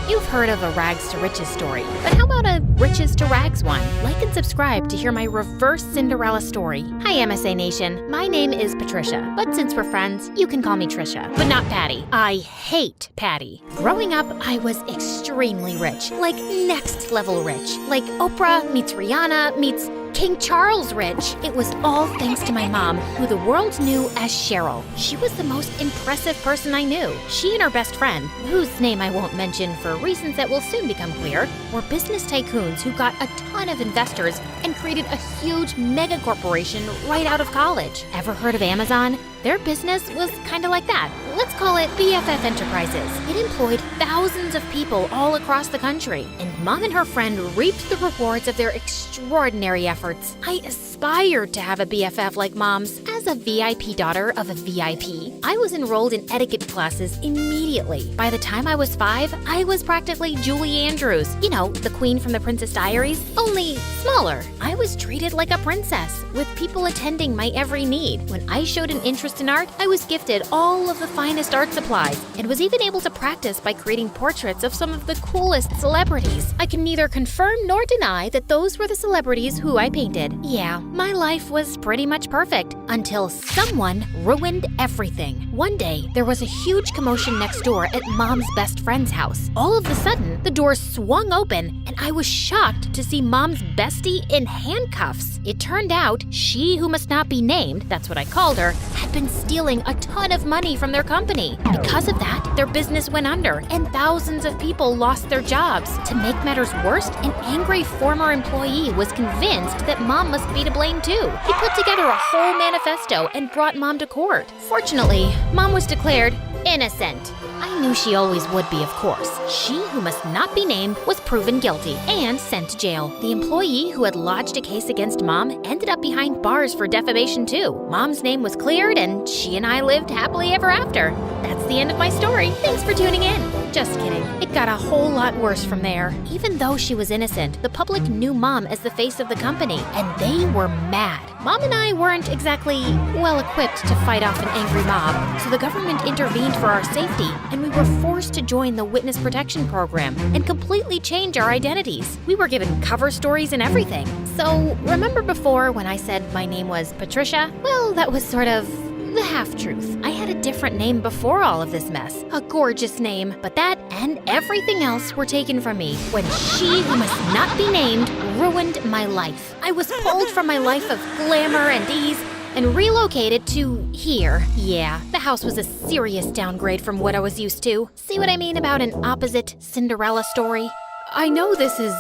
You've heard of a rags to riches story, but how about a riches to rags one? Like and subscribe to hear my reverse Cinderella story. Hi MSA Nation, my name is Patricia, but since we're friends, you can call me Trisha, but not Patty. I hate Patty. Growing up, I was extremely rich, like next level rich, like Oprah meets Rihanna meets King Charles rich. It was all thanks to my mom, who the world knew as Cheryl. She was the most impressive person I knew. She and her best friend, whose name I won't mention for reasons that will soon become clear, were business tycoons who got a ton of investors and created a huge mega corporation right out of college. Ever heard of Amazon? Their business was kind of like that. Let's call it BFF Enterprises. It employed thousands of people all across the country, and Mom and her friend reaped the rewards of their extraordinary efforts. I aspired to have a BFF like Mom's. As a VIP daughter of a VIP, I was enrolled in etiquette classes immediately. By the time I was 5, I was practically Julie Andrews. You know, the queen from the Princess Diaries, only smaller. I was treated like a princess, with people attending my every need. When I showed an interest in art, I was gifted all of the finest art supplies, and was even able to practice by creating portraits of some of the coolest celebrities. I can neither confirm nor deny that those were the celebrities who I painted. Yeah, my life was pretty much perfect, until someone ruined everything. One day, there was a huge commotion next door at Mom's best friend's house. All of a sudden, the door swung open, and I was shocked to see Mom's bestie in handcuffs. It turned out, she who must not be named, that's what I called her, had been stealing a ton of money from their company. Because of that, their business went under, and thousands of people lost their jobs. To make matters worse, an angry former employee was convinced that Mom must be to blame too. He put together a whole manifesto and brought Mom to court. Fortunately, Mom was declared innocent. I knew she always would be, of course. She who must not be named was proven guilty and sent to jail. The employee who had lodged a case against Mom ended up behind bars for defamation too. Mom's name was cleared, and she and I lived happily ever after. That's the end of my story. Thanks for tuning in. Just kidding. It got a whole lot worse from there. Even though she was innocent, the public knew Mom as the face of the company, and they were mad. Mom and I weren't exactly well-equipped to fight off an angry mob, so the government intervened for our safety, and we were forced to join the Witness Protection Program and completely change our identities. We were given cover stories and everything. So, remember before when I said my name was Patricia? Well, that was sort of the half-truth. I had a different name before all of this mess. A gorgeous name, but that and everything else were taken from me when she who must not be named ruined my life. I was pulled from my life of glamour and ease and relocated to here. Yeah, the house was a serious downgrade from what I was used to. See what I mean about an opposite Cinderella story? I know this is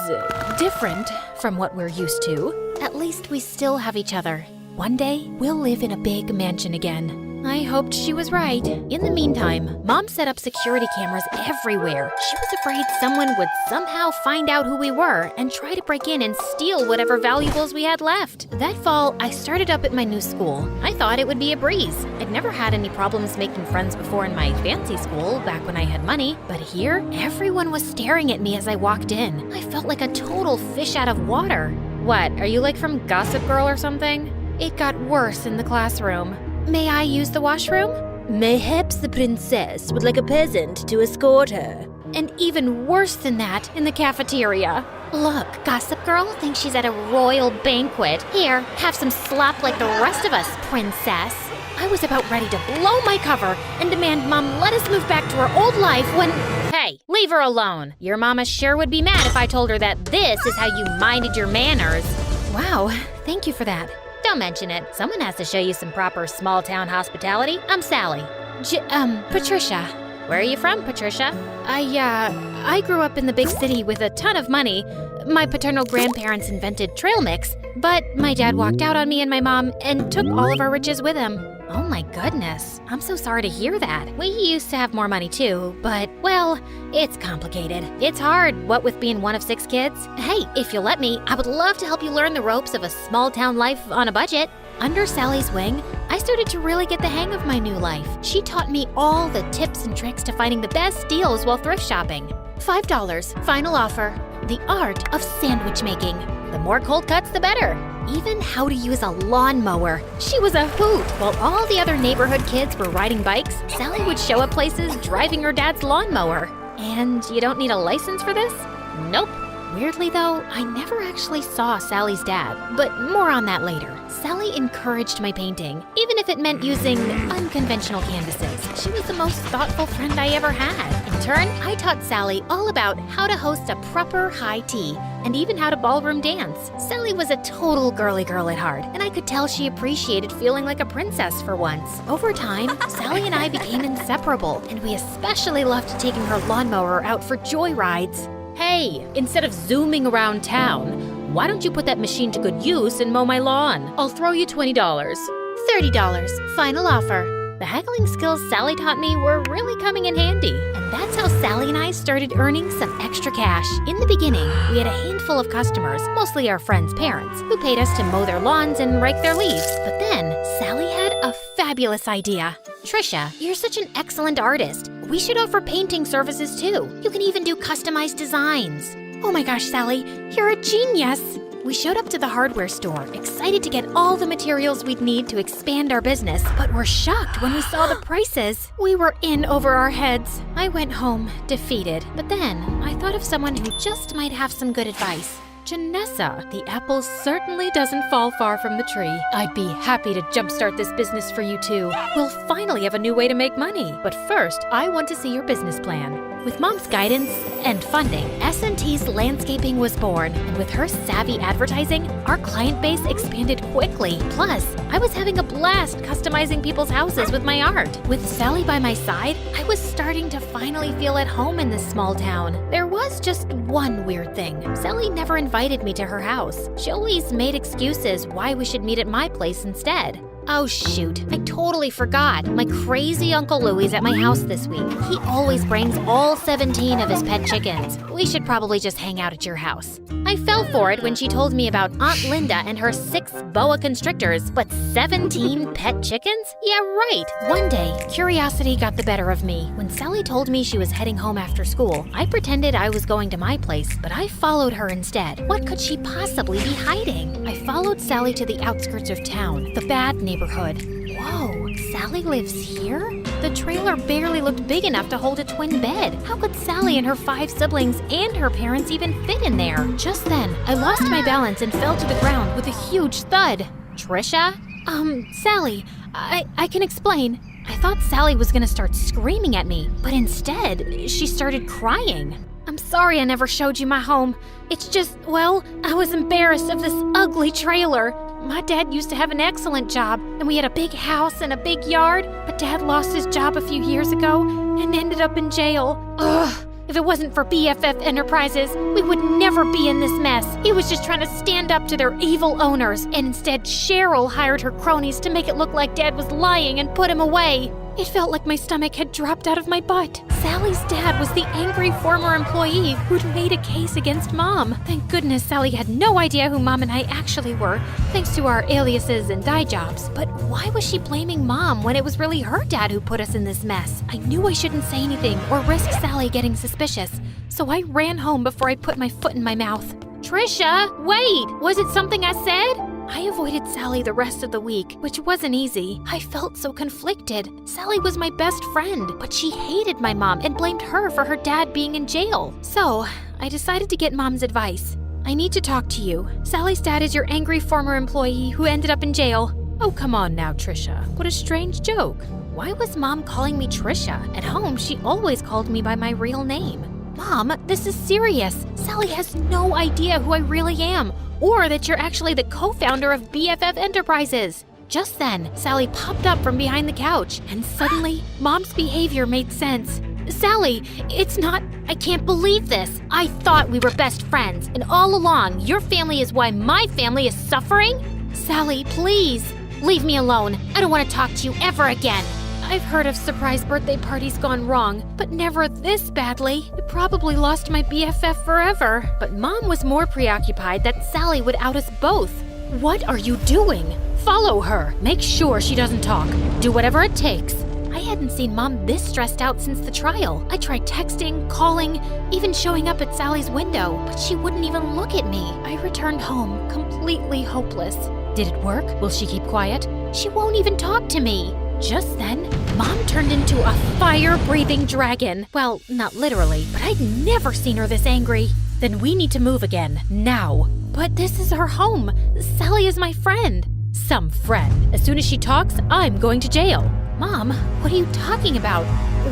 different from what we're used to. At least we still have each other. One day, we'll live in a big mansion again. I hoped she was right. In the meantime, Mom set up security cameras everywhere. She was afraid someone would somehow find out who we were and try to break in and steal whatever valuables we had left. That fall, I started up at my new school. I thought it would be a breeze. I'd never had any problems making friends before in my fancy school, back when I had money. But here, everyone was staring at me as I walked in. I felt like a total fish out of water. What, are you like from Gossip Girl or something? It got worse in the classroom. May I use the washroom? Mayhaps the princess would like a peasant to escort her. And even worse than that, in the cafeteria. Look, Gossip Girl thinks she's at a royal banquet. Here, have some slop like the rest of us, princess. I was about ready to blow my cover and demand Mom let us move back to our old life when... Hey, leave her alone. Your mama sure would be mad if I told her that this is how you minded your manners. Wow, thank you for that. Don't mention it. Someone has to show you some proper small-town hospitality. I'm Sally. Patricia. Where are you from, Patricia? I grew up in the big city with a ton of money. My paternal grandparents invented trail mix, but my dad walked out on me and my mom and took all of our riches with him. Oh my goodness. I'm so sorry to hear that. We used to have more money too, but, well, it's complicated. It's hard, what with being one of 6 kids. Hey, if you'll let me, I would love to help you learn the ropes of a small-town life on a budget. Under Sally's wing, I started to really get the hang of my new life. She taught me all the tips and tricks to finding the best deals while thrift shopping. $5, final offer. The art of sandwich making. The more cold cuts, the better. Even how to use a lawnmower. She was a hoot. While all the other neighborhood kids were riding bikes, Sally would show up places driving her dad's lawnmower. And you don't need a license for this? Nope. Weirdly though, I never actually saw Sally's dad, but more on that later. Sally encouraged my painting, even if it meant using unconventional canvases. She was the most thoughtful friend I ever had. In turn, I taught Sally all about how to host a proper high tea, and even how to ballroom dance. Sally was a total girly girl at heart, and I could tell she appreciated feeling like a princess for once. Over time, Sally and I became inseparable, and we especially loved taking her lawnmower out for joyrides. Hey, instead of zooming around town, why don't you put that machine to good use and mow my lawn? I'll throw you $20. $30, final offer. The haggling skills Sally taught me were really coming in handy. And that's how Sally and I started earning some extra cash. In the beginning, we had a handful of customers, mostly our friends' parents, who paid us to mow their lawns and rake their leaves. But then, Sally had a fabulous idea. Trisha, you're such an excellent artist. We should offer painting services too. You can even do customized designs. Oh my gosh, Sally, you're a genius. We showed up to the hardware store, excited to get all the materials we'd need to expand our business, but were shocked when we saw the prices. We were in over our heads. I went home, defeated, but then I thought of someone who just might have some good advice. Janessa, the apple certainly doesn't fall far from the tree. I'd be happy to jumpstart this business for you too. We'll finally have a new way to make money. But first, I want to see your business plan. With Mom's guidance and funding, S&T's Landscaping was born, and with her savvy advertising, our client base expanded quickly. Plus, I was having a blast customizing people's houses with my art. With Sally by my side, I was starting to finally feel at home in this small town. There was just one weird thing. Sally never invited me to her house. She always made excuses why we should meet at my place instead. Oh shoot, I totally forgot. My crazy Uncle Louie's at my house this week. He always brings all 17 of his pet chickens. We should probably just hang out at your house. I fell for it when she told me about Aunt Linda and her 6 boa constrictors, but 17 pet chickens? Yeah, right. One day, curiosity got the better of me. When Sally told me she was heading home after school, I pretended I was going to my place, but I followed her instead. What could she possibly be hiding? I followed Sally to the outskirts of town, the bad neighborhood. Whoa, Sally lives here? The trailer barely looked big enough to hold a twin bed. How could Sally and her 5 siblings and her parents even fit in there? Just then, I lost my balance and fell to the ground with a huge thud. Trisha? Sally, I can explain. I thought Sally was gonna start screaming at me, but instead, she started crying. I'm sorry I never showed you my home. It's just, well, I was embarrassed of this ugly trailer. My dad used to have an excellent job, and we had a big house and a big yard, but Dad lost his job a few years ago and ended up in jail. Ugh. If it wasn't for BFF Enterprises, we would never be in this mess. He was just trying to stand up to their evil owners, and instead Cheryl hired her cronies to make it look like Dad was lying and put him away. It felt like my stomach had dropped out of my butt. Sally's dad was the angry former employee who'd made a case against Mom. Thank goodness Sally had no idea who Mom and I actually were, thanks to our aliases and dye jobs. But why was she blaming Mom when it was really her dad who put us in this mess? I knew I shouldn't say anything or risk Sally getting suspicious, so I ran home before I put my foot in my mouth. Trisha, wait! Was it something I said? I avoided Sally the rest of the week, which wasn't easy. I felt so conflicted. Sally was my best friend, but she hated my mom and blamed her for her dad being in jail. So, I decided to get Mom's advice. I need to talk to you. Sally's dad is your angry former employee who ended up in jail. Oh, come on now, Trisha. What a strange joke. Why was Mom calling me Trisha? At home, she always called me by my real name. Mom, this is serious. Sally has no idea who I really am, or that you're actually the co-founder of BFF Enterprises. Just then, Sally popped up from behind the couch, and suddenly, Mom's behavior made sense. Sally, it's not... I can't believe this. I thought we were best friends, and all along, your family is why my family is suffering? Sally, please, leave me alone. I don't want to talk to you ever again. I've heard of surprise birthday parties gone wrong, but never this badly. I probably lost my BFF forever. But Mom was more preoccupied that Sally would out us both. What are you doing? Follow her. Make sure she doesn't talk. Do whatever it takes. I hadn't seen Mom this stressed out since the trial. I tried texting, calling, even showing up at Sally's window, but she wouldn't even look at me. I returned home completely hopeless. Did it work? Will she keep quiet? She won't even talk to me. Just then, Mom turned into a fire-breathing dragon. Well, not literally, but I'd never seen her this angry. Then we need to move again, now. But this is our home. Sally is my friend. Some friend. As soon as she talks, I'm going to jail. Mom, what are you talking about?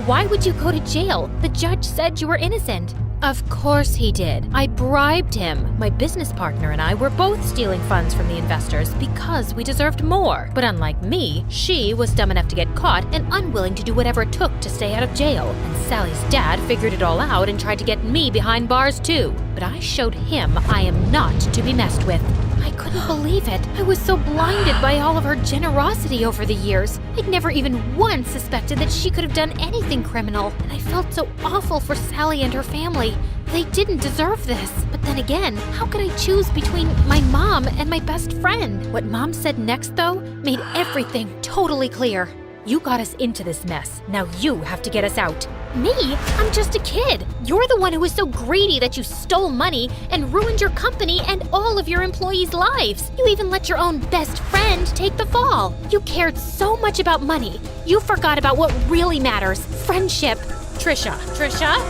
Why would you go to jail? The judge said you were innocent. Of course he did. I bribed him. My business partner and I were both stealing funds from the investors because we deserved more. But unlike me, she was dumb enough to get caught and unwilling to do whatever it took to stay out of jail. And Sally's dad figured it all out and tried to get me behind bars too. But I showed him I am not to be messed with. I couldn't believe it. I was so blinded by all of her generosity over the years. I'd never even once suspected that she could have done anything criminal. And I felt so awful for Sally and her family. They didn't deserve this. But then again, how could I choose between my mom and my best friend? What Mom said next, though, made everything totally clear. You got us into this mess. Now you have to get us out. Me? I'm just a kid. You're the one who was so greedy that you stole money and ruined your company and all of your employees' lives. You even let your own best friend take the fall. You cared so much about money. You forgot about what really matters, friendship. Trisha,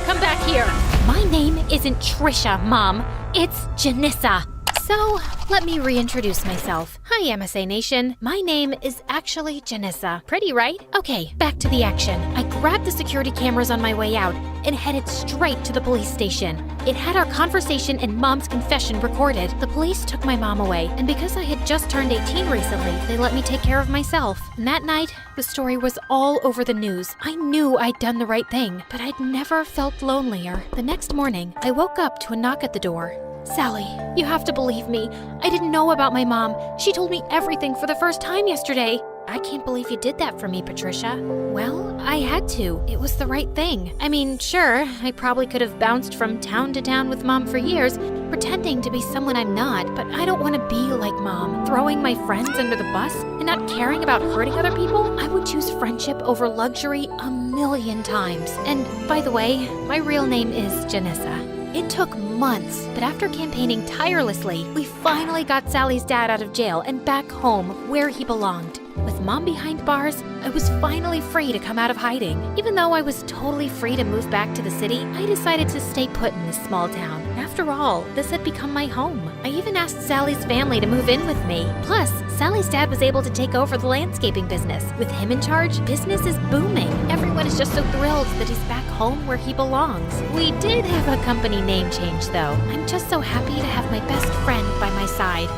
come back here. My name isn't Trisha, Mom. It's Janissa. So, let me reintroduce myself. Hi, MSA Nation. My name is actually Janissa. Pretty, right? Okay, back to the action. I grabbed the security cameras on my way out and headed straight to the police station. It had our conversation and Mom's confession recorded. The police took my mom away, and because I had just turned 18 recently, they let me take care of myself. And that night, the story was all over the news. I knew I'd done the right thing, but I'd never felt lonelier. The next morning, I woke up to a knock at the door. Sally, you have to believe me. I didn't know about my mom. She told me everything for the first time yesterday. I can't believe you did that for me, Patricia. Well, I had to. It was the right thing. I mean, sure, I probably could have bounced from town to town with Mom for years, pretending to be someone I'm not, but I don't want to be like Mom, throwing my friends under the bus and not caring about hurting other people. I would choose friendship over luxury 1,000,000 times. And by the way, my real name is Janissa. It took months, but after campaigning tirelessly, we finally got Sally's dad out of jail and back home where he belonged. With Mom behind bars, I was finally free to come out of hiding. Even though I was totally free to move back to the city, I decided to stay put in this small town. After all, this had become my home. I even asked Sally's family to move in with me. Plus, Sally's dad was able to take over the landscaping business. With him in charge, business is booming. Everyone is just so thrilled that he's back home where he belongs. We did have a company name change, though. I'm just so happy to have my best friend by my side.